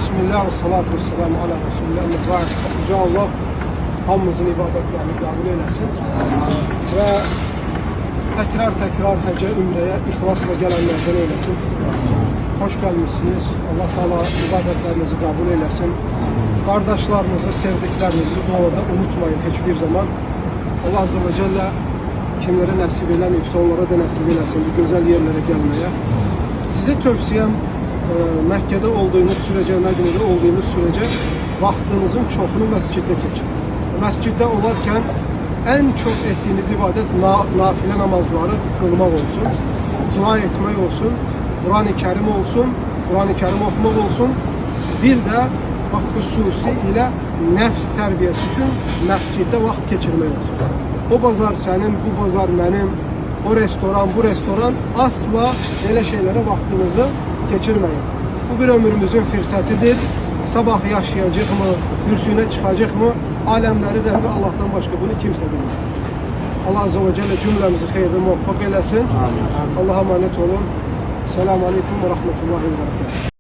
Bismillah ve salatu ve selamu ala Resulullah. Yüce Allah hamımızın ibadətlərini qəbul eləsin və təkrar həcə, ümrəyə ixlasla gələnlərdən eyləsin. Xoş gəlmişsiniz. Allah Teala ibadətlərinizi qəbul eləsin. Qardaşlarınızı, sevdiklərinizi duada unutmayın hiçbir zaman. Allah Azze ve Celle kimlərə nəsib eləməyibsə onlara da nəsib eləsin bu gözəl yerlərə gəlməyə. Sizə tövsiyəm Məkkədə olduğunuz sürece, Mədinədə olduğunuz sürece vaxtınızın çoxunu məsciddə keçirin. Məsciddə olarkən en çok ettiğiniz ibadet nafilə namazları qılmaq olsun, dua etmək olsun, Kur'an-ı Kerim olsun, Kur'an-ı Kerim oxumaq olsun. Bir də xüsusi ilə nəfs tərbiyəsi üçün məsciddə vaxt keçirmək olsun. O bazar sənin, bu bazar mənim, o restoran, bu restoran, asla belə şeylərə vaxtınızı geçirmeyin. Bu bir ömrümüzün fürsətidir. Sabah yaşayacaq mı, kürsüne çıkacak mı? Alemleri Rəbbi Allah'tan başka bunu kimse bilmir. Allah Azze ve Celle cümlemizi xeyirde muvaffak eylesin. Allah'a emanet olun. Selamun Aleyküm ve Rahmetullahi ve Berekatuhu.